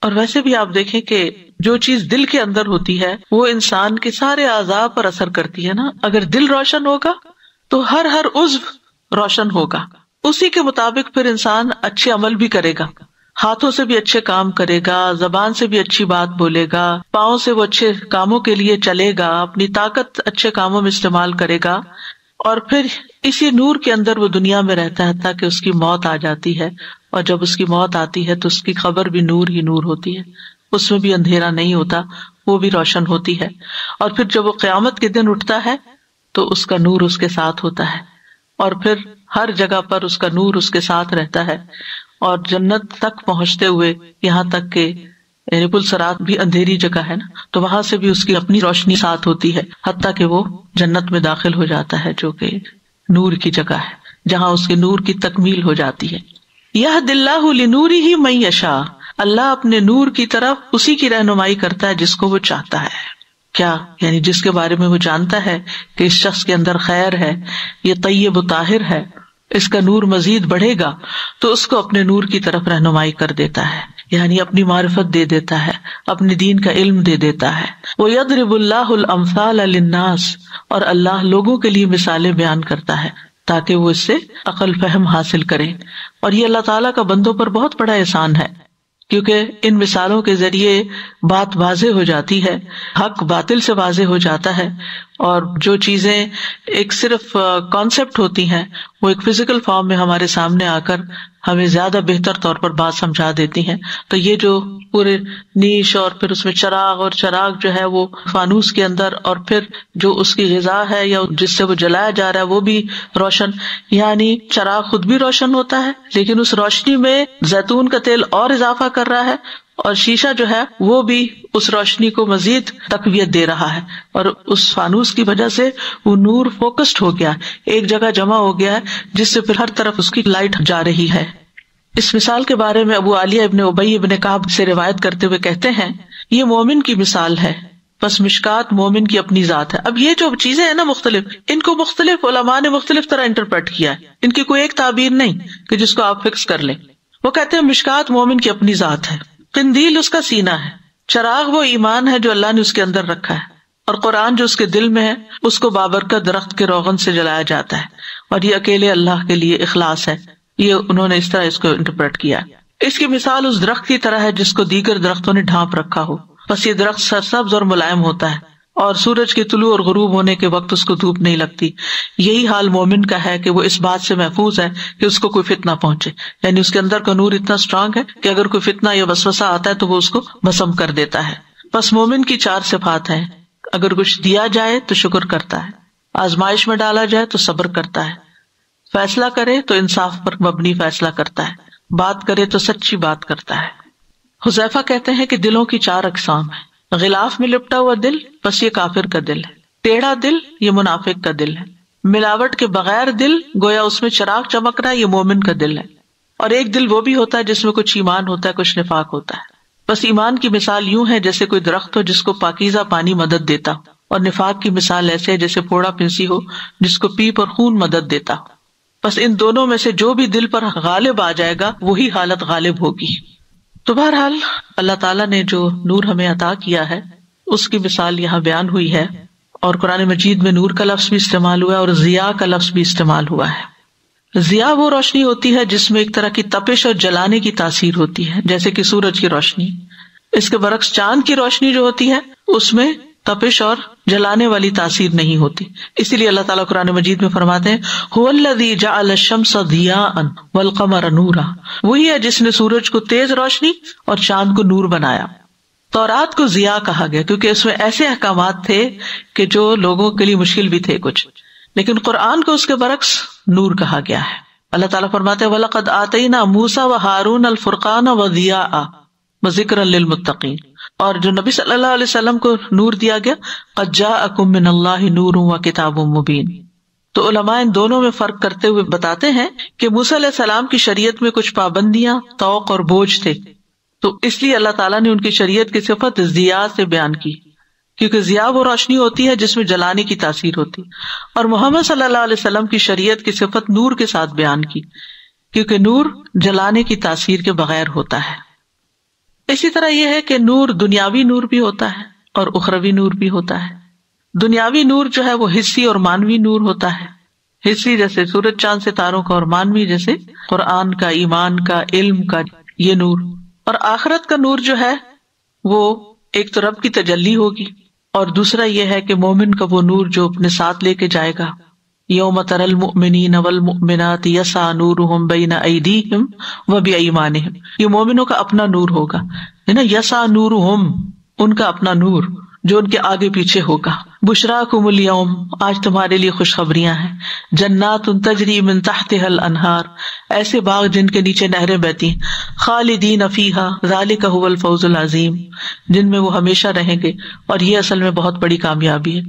اور ویسے بھی آپ دیکھیں کہ جو چیز دل کے اندر ہوتی ہے وہ انسان کے سارے اعضاء پر اثر کرتی ہے نا۔ اگر دل روشن ہوگا تو ہر عضو روشن ہوگا، اسی کے مطابق پھر انسان اچھے عمل بھی کرے گا، ہاتھوں سے بھی اچھے کام کرے گا، زبان سے بھی اچھی بات بولے گا، پاؤں سے وہ اچھے کاموں کے لیے چلے گا، اپنی طاقت اچھے کاموں میں استعمال کرے گا، اور پھر اسی نور کے اندر وہ دنیا میں رہتا ہے تاکہ اس کی موت آ جاتی ہے، اور جب اس کی موت آتی ہے تو اس کی خبر بھی نور ہی نور ہوتی ہے، اس میں بھی اندھیرا نہیں ہوتا، وہ بھی روشن ہوتی ہے۔ اور پھر جب وہ قیامت کے دن اٹھتا ہے تو اس کا نور اس کے ساتھ ہوتا ہے، اور پھر ہر جگہ پر اس کا نور اس کے ساتھ رہتا ہے، اور جنت تک پہنچتے ہوئے یہاں تک کہ یعنی پل صراط بھی اندھیری جگہ ہے نا، تو وہاں سے بھی اس کی اپنی روشنی ساتھ ہوتی ہے، حتیٰ کہ وہ جنت میں داخل ہو جاتا ہے جو کہ نور کی جگہ ہے، جہاں اس کے نور کی تکمیل ہو جاتی ہے۔ یہدی اللہ لنورہ من یشاء، اللہ اپنے نور کی طرف اسی کی رہنمائی کرتا ہے جس کو وہ چاہتا ہے۔ کیا یعنی جس کے بارے میں وہ جانتا ہے کہ اس شخص کے اندر خیر ہے، یہ طیب و طاہر ہے، اس کا نور مزید بڑھے گا، تو اس کو اپنے نور کی طرف رہنمائی کر دیتا ہے، یعنی اپنی معرفت دے دیتا ہے، اپنے دین کا علم دے دیتا ہے۔ وَيَضْرِبُ اللَّهُ الْأَمْثَالَ لِلنَّاسِ، اور اللہ لوگوں کے لیے مثالیں بیان کرتا ہے تاکہ وہ اس سے عقل فہم حاصل کریں۔ اور یہ اللہ تعالیٰ کا بندوں پر بہت بڑا احسان ہے، کیونکہ ان مثالوں کے ذریعے بات واضح ہو جاتی ہے، حق باطل سے واضح ہو جاتا ہے، اور جو چیزیں ایک صرف کانسیپٹ ہوتی ہیں وہ ایک فزیکل فارم میں ہمارے سامنے آ کر ہمیں زیادہ بہتر طور پر بات سمجھا دیتی ہیں۔ تو یہ جو پورے نیش اور پھر اس میں چراغ، اور چراغ جو ہے وہ فانوس کے اندر، اور پھر جو اس کی غذا ہے یا جس سے وہ جلایا جا رہا ہے وہ بھی روشن، یعنی چراغ خود بھی روشن ہوتا ہے لیکن اس روشنی میں زیتون کا تیل اور اضافہ کر رہا ہے، اور شیشہ جو ہے وہ بھی اس روشنی کو مزید تقویت دے رہا ہے، اور اس فانوس کی وجہ سے وہ نور فوکسڈ ہو گیا، ایک جگہ جمع ہو گیا ہے، جس سے پھر ہر طرف اس کی لائٹ جا رہی ہے۔ اس مثال کے بارے میں ابو عالیہ ابن ابی ابن کعب سے روایت کرتے ہوئے کہتے ہیں، یہ مومن کی مثال ہے، بس مشکات مومن کی اپنی ذات ہے۔ اب یہ جو چیزیں ہیں نا مختلف، ان کو مختلف علماء نے مختلف طرح انٹرپریٹ کیا ہے، ان کی کوئی ایک تعبیر نہیں کہ جس کو آپ فکس کر لیں۔ وہ کہتے ہیں مشکات مومن کی اپنی ذات ہے، قندیل اس کا سینہ ہے، چراغ وہ ایمان ہے جو اللہ نے اس کے اندر رکھا ہے، اور قرآن جو اس کے دل میں ہے اس کو بابرکت درخت کے روغن سے جلایا جاتا ہے، اور یہ اکیلے اللہ کے لیے اخلاص ہے۔ یہ انہوں نے اس طرح اس کو انٹرپریٹ کیا۔ اس کی مثال اس درخت کی طرح ہے جس کو دیگر درختوں نے ڈھانپ رکھا ہو، بس یہ درخت سرسبز اور ملائم ہوتا ہے، اور سورج کے طلوع اور غروب ہونے کے وقت اس کو دھوپ نہیں لگتی۔ یہی حال مومن کا ہے کہ وہ اس بات سے محفوظ ہے کہ اس کو کوئی فتنہ پہنچے، یعنی اس کے اندر کا نور اتنا اسٹرانگ ہے کہ اگر کوئی فتنہ یا وسوسہ آتا ہے تو وہ اس کو بھسم کر دیتا ہے۔ بس مومن کی 4 صفات ہیں، اگر کچھ دیا جائے تو شکر کرتا ہے، آزمائش میں ڈالا جائے تو صبر کرتا ہے، فیصلہ کرے تو انصاف پر مبنی فیصلہ کرتا ہے، بات کرے تو سچی بات کرتا ہے۔ حذیفہ کہتے ہیں کہ دلوں کی 4 اقسام ہیں، غلاف میں لپٹا ہوا دل، بس یہ کافر کا دل ہے، ٹیڑھا دل یہ منافق کا دل ہے، ملاوٹ کے بغیر دل گویا اس میں چراغ چمک رہا ہے یہ مومن کا دل ہے، اور ایک دل وہ بھی ہوتا ہے جس میں کچھ ایمان ہوتا ہے کچھ نفاق ہوتا ہے۔ بس ایمان کی مثال یوں ہے جیسے کوئی درخت ہو جس کو پاکیزہ پانی مدد دیتا ہو، اور نفاق کی مثال ایسے ہے جیسے پھوڑا پنسی ہو جس کو پیپ اور خون مدد دیتا ہو۔ بس ان دونوں میں سے جو بھی دل پر غالب آ جائے گا وہی حالت غالب ہوگی۔ تو بہرحال اللہ تعالیٰ نے جو نور ہمیں عطا کیا ہے اس کی مثال یہاں بیان ہوئی ہے، اور قرآن مجید میں نور کا لفظ بھی استعمال ہوا ہے اور ضیاء کا لفظ بھی استعمال ہوا ہے۔ ضیاء وہ روشنی ہوتی ہے جس میں ایک طرح کی تپش اور جلانے کی تاثیر ہوتی ہے، جیسے کہ سورج کی روشنی۔ اس کے برعکس چاند کی روشنی جو ہوتی ہے اس میں تپش اور جلانے والی تاثیر نہیں ہوتی، اسی لیے اللہ تعالیٰ قرآن مجید میں فرماتے ہیں هو الذی جعل الشمس ضیاء والقمر نورا، وہی ہے جس نے سورج کو تیز روشنی اور چاند کو نور بنایا۔ تورات کو ضیاء کہا گیا کیونکہ اس میں ایسے احکامات تھے کہ جو لوگوں کے لیے مشکل بھی تھے کچھ، لیکن قرآن کو اس کے برعکس نور کہا گیا ہے۔ اللہ تعالیٰ فرماتے ہیں وَلَقَدْ آتَيْنَا مُوسَىٰ وَهَارُونَ الْفُرْقَانَ وَضِيَاءً وَذِكْرًا لِّلْمُتَّقِينَ، اور جو نبی صلی اللہ علیہ وسلم کو نور دیا گیا قَدْ جَاءَكُم مِّنَ اللَّهِ نُورٌ وَكِتَابٌ مُّبِينٌ۔ تو علماء ان دونوں میں فرق کرتے ہوئے بتاتے ہیں کہ موسیٰ علیہ السلام کی شریعت میں کچھ پابندیاں، طوق اور بوجھ تھے، تو اس لیے اللہ تعالیٰ نے ان کی شریعت کی صفت ضیاء سے بیان کی، کیونکہ ضیاء وہ روشنی ہوتی ہے جس میں جلانے کی تاثیر ہوتی، اور محمد صلی اللہ علیہ وسلم کی شریعت کی صفت نور کے ساتھ بیان کی، کیونکہ نور جلانے کی تاثیر کے بغیر ہوتا ہے۔ اسی طرح یہ ہے کہ نور دنیاوی نور بھی ہوتا ہے اور اخروی نور بھی ہوتا ہے۔ دنیاوی نور جو ہے وہ حسی اور مانوی نور ہوتا ہے، حسی جیسے سورج چاند ستاروں کا، اور مانوی جیسے قرآن کا، ایمان کا، علم کا، یہ نور۔ اور آخرت کا نور جو ہے وہ ایک تو رب کی تجلی ہوگی، اور دوسرا یہ ہے کہ مومن کا وہ نور جو اپنے ساتھ لے کے جائے گا۔ یوم تری المؤمنین والمؤمنات یسعی نورہم بین ایدیہم وبایمانہم، یہ مومنوں کا اپنا نور ہوگا، ہے نا، یسعی نورہم، ان کا اپنا نور جو ان کے آگے پیچھے ہوگا۔ بشراکم اليوم، آج تمہارے لیے خوشخبریاں ہیں، جنات تجری من تحتها الانہار، ایسے باغ جن کے نیچے نہریں بہتی ہیں، خالدین فیہا ذالک هو الفوز العظیم، جن میں وہ ہمیشہ رہیں گے، اور یہ اصل میں بہت بڑی کامیابی ہے۔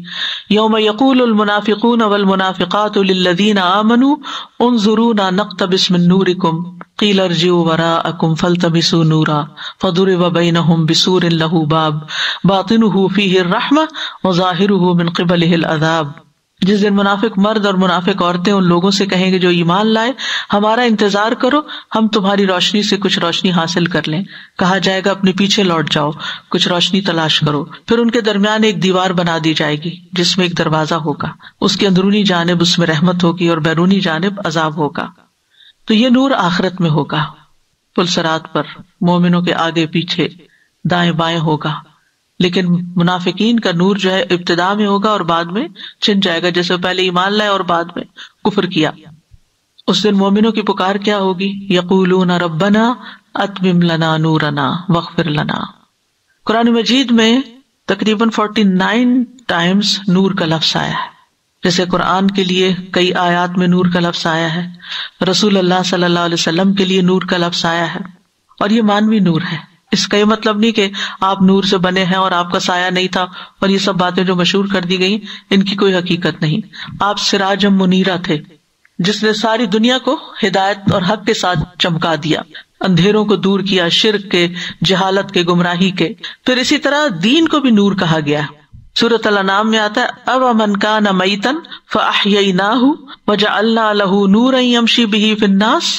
یوم یقول المنافقون والمنافقات للذین آمنوا انظرونا نقتبس من نورکم قیل ارجعوا وراءکم فالتمسوا نورا فضرب بینہم بسور لہ باب باطنہ فیہ الرحمہ وظاہرہ من قبلہ العذاب۔ جس دن منافق مرد اور منافق عورتیں ان لوگوں سے کہیں گے جو ایمان لائے، ہمارا انتظار کرو، ہم تمہاری روشنی سے کچھ روشنی حاصل کر لیں۔ کہا جائے گا اپنے پیچھے لوٹ جاؤ، کچھ روشنی تلاش کرو۔ پھر ان کے درمیان ایک دیوار بنا دی جائے گی جس میں ایک دروازہ ہوگا، اس کی اندرونی جانب اس میں رحمت ہوگی اور بیرونی جانب عذاب ہوگا۔ تو یہ نور آخرت میں ہوگا، پلسرات پر مومنوں کے آگے پیچھے دائیں بائیں ہوگا۔ لیکن منافقین کا نور جو ہے ابتدا میں ہوگا اور بعد میں چھن جائے گا، جیسے پہلے ایمان لائے اور بعد میں کفر کیا۔ اس دن مومنوں کی پکار کیا ہوگی؟ یقولون ربنا اتمم لنا نورنا واغفر لنا۔ قرآن مجید میں تقریباً 49 ٹائمز نور کا لفظ آیا ہے، جیسے قرآن کے لیے کئی آیات میں نور کا لفظ آیا ہے، رسول اللہ صلی اللہ علیہ وسلم کے لیے نور کا لفظ آیا ہے، اور یہ مانوی نور ہے۔ اس کا یہ مطلب نہیں کہ آپ نور سے بنے ہیں اور آپ کا سایہ نہیں تھا، اور یہ سب باتیں جو مشہور کر دی گئی ان کی کوئی حقیقت نہیں۔ آپ سراجم منیرہ تھے، جس نے ساری دنیا کو ہدایت اور حق کے ساتھ چمکا دیا، اندھیروں کو دور کیا، شرک کے، جہالت کے، گمراہی کے۔ پھر اسی طرح دین کو بھی نور کہا گیا۔ سورۃ الانعام میں آتا ہے اومن کان میتا فاحییناہ وجعلنا لہ نورا یمشی بہ فی الناس،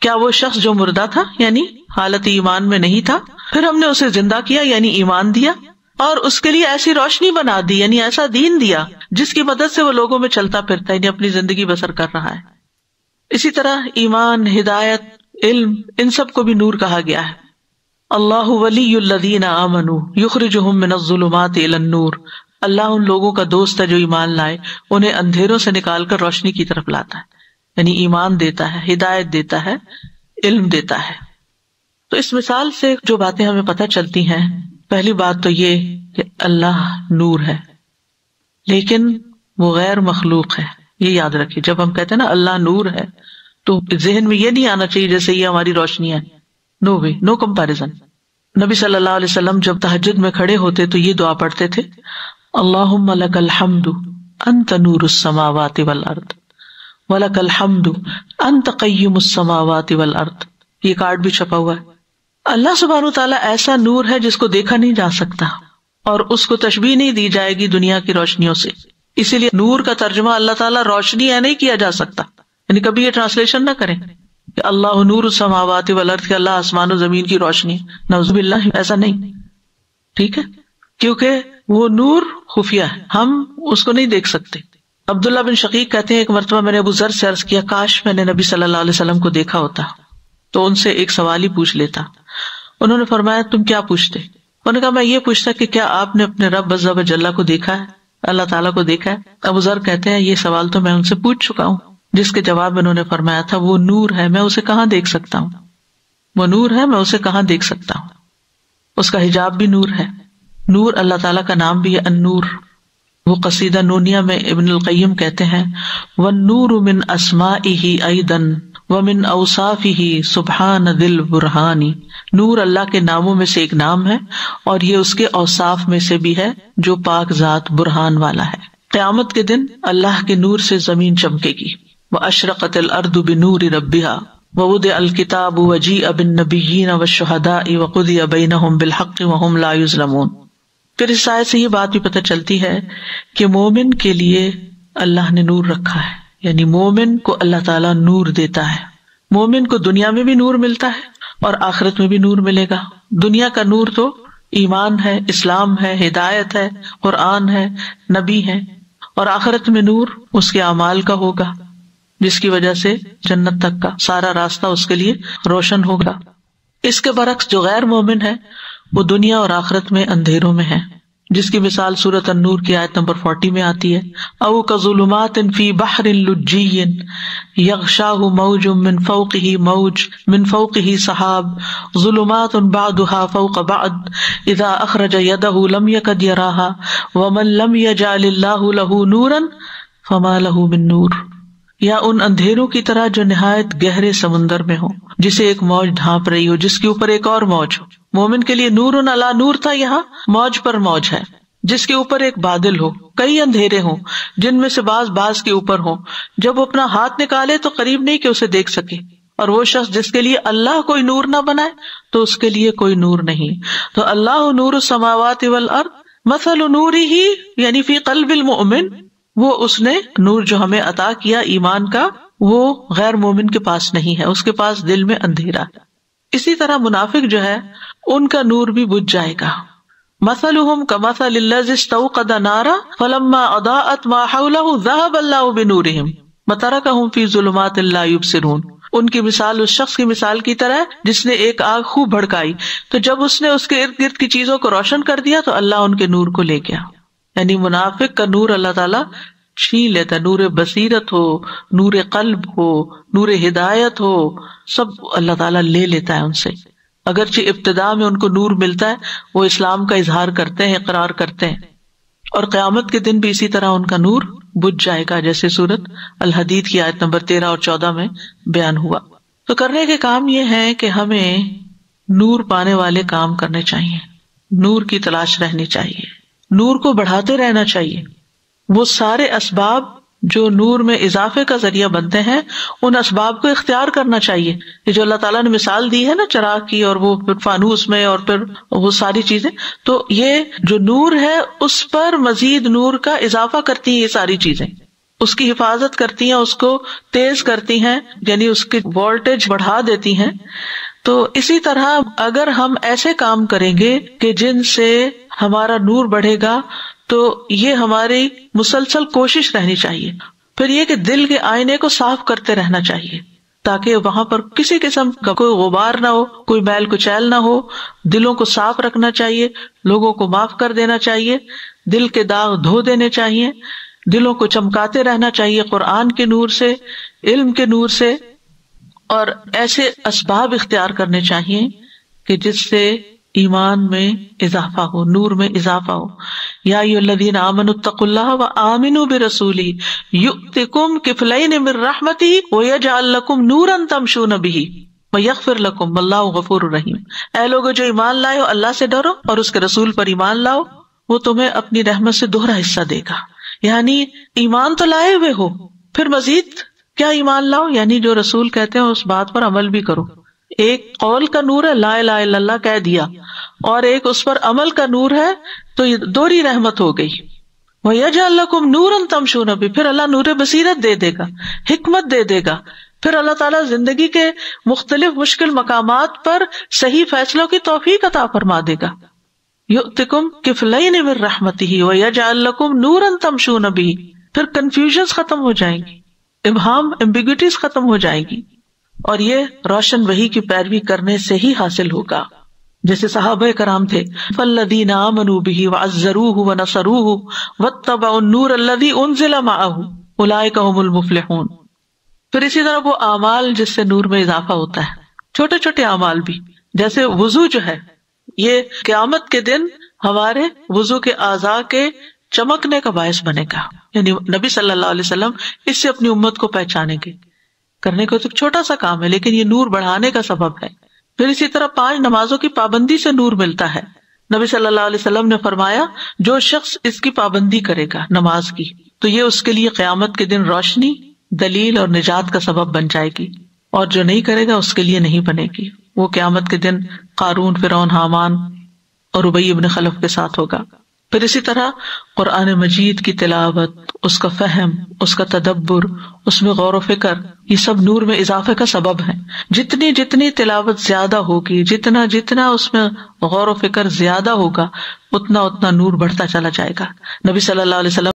کیا وہ شخص جو مردہ تھا یعنی حالت ایمان میں نہیں تھا، پھر ہم نے اسے زندہ کیا یعنی ایمان دیا، اور اس کے لیے ایسی روشنی بنا دی یعنی ایسا دین دیا جس کی مدد سے وہ لوگوں میں چلتا پھرتا ہے، یعنی اپنی زندگی بسر کر رہا ہے۔ اسی طرح ایمان، ہدایت، علم، ان سب کو بھی نور کہا گیا ہے۔ اللہ ولی الذین آمنوا یخرجہم من الظلمات الی النور، اللہ ان لوگوں کا دوست ہے جو ایمان لائے، انہیں اندھیروں سے نکال کر روشنی کی طرف لاتا ہے، یعنی ایمان دیتا ہے، ہدایت دیتا ہے، علم دیتا ہے۔ تو اس مثال سے جو باتیں ہمیں پتہ چلتی ہیں، پہلی بات تو یہ کہ اللہ نور ہے، لیکن وہ غیر مخلوق ہے۔ یہ یاد رکھیے، جب ہم کہتے ہیں نا اللہ نور ہے تو ذہن میں یہ نہیں آنا چاہیے جیسے یہ ہماری روشنی ہے، نو وے، نو کمپیریزن۔ نبی صلی اللہ علیہ وسلم جب تہجد میں کھڑے ہوتے تو یہ دعا پڑھتے تھے، اللہم لک الحمد انت نور السماوات والارض ولک الحمد انت قیم السماوات والارض۔ یہ کارڈ بھی چھپا ہوا ہے۔ اللہ سبحانہ وتعالیٰ ایسا نور ہے جس کو دیکھا نہیں جا سکتا، اور اس کو تشبیہ نہیں دی جائے گی دنیا کی روشنیوں سے، اسی لیے نور کا ترجمہ اللہ تعالیٰ روشنی ہے نہیں کیا جا سکتا، یعنی کبھی یہ ٹرانسلیشن نہ کریں کہ اللہ نور السماوات والارض، کہ اللہ آسمان و زمین کی روشنی، نعوذ باللہ، ایسا نہیں، ٹھیک ہے، کیونکہ وہ نور خفیہ ہے، ہم اس کو نہیں دیکھ سکتے۔ عبداللہ بن شقیق کہتے ہیں ایک مرتبہ میں نے ابو ذر سے عرض کیا کاش میں نے نبی صلی اللہ علیہ وسلم کو دیکھا ہوتا تو ان سے ایک سوال ہی پوچھ لیتا۔ انہوں نے فرمایا تم کیا پوچھتے؟ انہوں نے کہا میں یہ پوچھتا کہ کیا آپ نے اپنے رب عز و جل کو دیکھا ہے، اللہ تعالیٰ کو دیکھا ہے؟ ابو ذر کہتے ہیں یہ سوال تو میں ان سے پوچھ چکا ہوں، جس کے جواب میں انہوں نے فرمایا تھا وہ نور ہے، میں اسے کہاں دیکھ سکتا ہوں، وہ نور ہے، میں اسے کہاں دیکھ سکتا ہوں، اس کا حجاب بھی نور ہے۔ نور اللہ تعالیٰ کا نام بھی ہے النور۔ وہ قصیدہ نونیہ میں ابن القیم کہتے ہیں والنور من اسمائہ ایضا ومن اوصافہ سبحان ذی البرہان، نور اللہ کے ناموں میں سے ایک نام ہے اور یہ اس کے اوصاف میں سے بھی ہے جو پاک ذات برہان والا ہے۔ قیامت کے دن اللہ کے نور سے زمین چمکے گی، واشرقت الارض بنور ربہا، ووضع الکتاب وجیء بالنبیین والشہداء وقضی بینہم بالحق وہم لا یظلمون۔ پھر اس آیت سے یہ بات بھی پتہ چلتی ہے کہ مومن کے لیے اللہ نے نور رکھا ہے، یعنی مومن کو اللہ تعالیٰ نور دیتا ہے۔ مومن کو دنیا میں بھی نور ملتا ہے اور آخرت میں بھی نور ملے گا۔ دنیا کا نور تو ایمان ہے، اسلام ہے، ہدایت ہے، قرآن ہے، نبی ہے، اور آخرت میں نور اس کے اعمال کا ہوگا جس کی وجہ سے جنت تک کا سارا راستہ اس کے لیے روشن ہوگا۔ اس کے برعکس جو غیر مومن ہے وہ دنیا اور آخرت میں اندھیروں میں ہے، جس کی مثال سورۃ النور کی آیت نمبر 40 میں آتی ہے، او کظلمات فی بحر لجی یغشاہ موج من فوقہ سحاب ظلمات بعضها فوق بعض اذا اخرج یدہ لم یکد یراها ومن لم یجعل اللہ لہ نورا فما لہ من نور۔ یا ان اندھیروں کی طرح جو نہایت گہرے سمندر میں ہو، جسے ایک موج ڈھانپ رہی ہو جس کے اوپر ایک اور موج ہو۔ مومن کے لیے نور علی نور تھا، یہاں موج پر موج ہے جس کے اوپر ایک بادل ہو، کئی اندھیرے ہوں جن میں سے بعض کے اوپر ہوں، جب وہ اپنا ہاتھ نکالے تو قریب نہیں کہ اسے دیکھ سکے، اور وہ شخص جس کے لیے اللہ کوئی نور نہ بنائے تو اس کے لیے کوئی نور نہیں۔ تو اللہ نور السماوات والارض مثل نورہ یعنی فی قلب المؤمن، وہ اس نے نور جو ہمیں عطا کیا ایمان کا، وہ غیر مومن کے پاس نہیں ہے، اس کے پاس دل میں اندھیرا ہے۔ اسی طرح منافق جو ہے ان کا نور بھی بجھ جائے گا۔ مثلهم كمثل الذي استوقد نارا فلما اضاءت ما حوله ذهب الله بنورهم وتركهم في ظلمات لا يبصرون۔ ان کی مثال اس شخص کی مثال کی طرح ہے جس نے ایک آگ خوب بھڑکائی، تو جب اس نے اس کے ارد گرد کی چیزوں کو روشن کر دیا تو اللہ ان کے نور کو لے گیا۔ یعنی منافق کا نور اللہ تعالیٰ چھین لیتا ہے، نور بصیرت ہو، نور قلب ہو، نور ہدایت ہو، سب اللہ تعالیٰ لے لیتا ہے ان سے۔ اگرچہ ابتدا میں ان کو نور ملتا ہے، وہ اسلام کا اظہار کرتے ہیں، اقرار کرتے ہیں، اور قیامت کے دن بھی اسی طرح ان کا نور بجھ جائے گا، جیسے سورۃ الحدید کی آیت نمبر 13 اور 14 میں بیان ہوا۔ تو کرنے کے کام یہ ہے کہ ہمیں نور پانے والے کام کرنے چاہیے، نور کی تلاش رہنی چاہیے، نور کو بڑھاتے رہنا چاہیے۔ وہ سارے اسباب جو نور میں اضافے کا ذریعہ بنتے ہیں، ان اسباب کو اختیار کرنا چاہیے۔ یہ جو اللہ تعالیٰ نے مثال دی ہے نا چراغ کی، اور وہ پھر فانوس میں، اور پھر وہ ساری چیزیں، تو یہ جو نور ہے اس پر مزید نور کا اضافہ کرتی ہیں، یہ ساری چیزیں اس کی حفاظت کرتی ہیں، اس کو تیز کرتی ہیں، یعنی اس کی وولٹیج بڑھا دیتی ہیں۔ تو اسی طرح اگر ہم ایسے کام کریں گے کہ جن سے ہمارا نور بڑھے گا، تو یہ ہماری مسلسل کوشش رہنی چاہیے۔ پھر یہ کہ دل کے آئینے کو صاف کرتے رہنا چاہیے تاکہ وہاں پر کسی قسم کا کوئی غبار نہ ہو، کوئی میل کچیل نہ ہو۔ دلوں کو صاف رکھنا چاہیے، لوگوں کو معاف کر دینا چاہیے، دل کے داغ دھو دینے چاہیے، دلوں کو چمکاتے رہنا چاہیے قرآن کے نور سے، علم کے نور سے، اور ایسے اسباب اختیار کرنے چاہیے کہ جس سے ایمان میں اضافہ ہو، نور میں اضافہ ہو۔ یا ایھا الذین آمنوا اتقوا اللہ وآمنوا برسولہ یؤتکم کفلین من رحمتہ ویجعل لکم نورا تمشون بہ ویغفر لکم واللہ غفور رحیم۔ اے لوگو جو ایمان لائے ہو، اللہ سے ڈرو اور اس کے رسول پر ایمان لاؤ، وہ تمہیں اپنی رحمت سے دوہرا حصہ دے گا۔ یعنی ایمان تو لائے ہوئے ہو، پھر مزید کیا ایمان لاؤ، یعنی جو رسول کہتے ہیں اس بات پر عمل بھی کرو۔ ایک قول کا نور ہے، لا الہ الا اللہ کہہ دیا، اور ایک اس پر عمل کا نور ہے، تو یہ دوہری رحمت ہو گئی۔ وَيَجْعَلْ لَكُمْ نُورًا تَمْشُونَ بِهِ، پھر اللہ نور بصیرت دے دے گا، حکمت دے دے گا، پھر اللہ تعالیٰ زندگی کے مختلف مشکل مقامات پر صحیح فیصلوں کی توفیق عطا فرما دے گا۔ یؤتکم کفلین من رحمتہ ویجعل لکم نورا تمشون بہ، پھر کنفیوژنز ختم ہو جائیں گی، ابہام ایمبیگوٹیز ختم ہو جائیں گی، اور یہ روشن وحی کی پیروی کرنے سے ہی حاصل ہوگا۔ جیسے صحابہ کرام تھے، فالذین آمنوا بہ وعزروہ ونصروہ واتبعوا النور الذی انزل معہ اولئک ھم المفلحون۔ پھر اسی طرح وہ اعمال جس سے نور میں اضافہ ہوتا ہے، چھوٹے چھوٹے اعمال بھی، جیسے وضو جو ہے، یہ قیامت کے دن ہمارے وضو کے اعضاء کے چمکنے کا باعث بنے گا، یعنی نبی صلی اللہ علیہ وسلم اس سے اپنی امت کو پہچانیں گے۔ کرنے کو تو چھوٹا سا کام ہے لیکن یہ نور بڑھانے کا سبب ہے۔ پھر اسی طرح 5 نمازوں کی پابندی سے نور ملتا ہے۔ نبی صلی اللہ علیہ وسلم نے فرمایا جو شخص اس کی پابندی کرے گا نماز کی، تو یہ اس کے لیے قیامت کے دن روشنی، دلیل اور نجات کا سبب بن جائے گی۔ اور جو نہیں کرے گا اس کے لیے نہیں بنے گی. وہ قیامت کے دن قارون، فرعون، حامان اور ابی ابن خلف کے ساتھ ہوگا. پھر اسی طرح قرآن مجید کی تلاوت، اس کا فہم، اس کا تدبر، اس میں غور و فکر، یہ سب نور میں اضافے کا سبب ہے. جتنی جتنی تلاوت زیادہ ہوگی، جتنا جتنا اس میں غور و فکر زیادہ ہوگا، اتنا اتنا نور بڑھتا چلا جائے گا. نبی صلی اللہ علیہ وسلم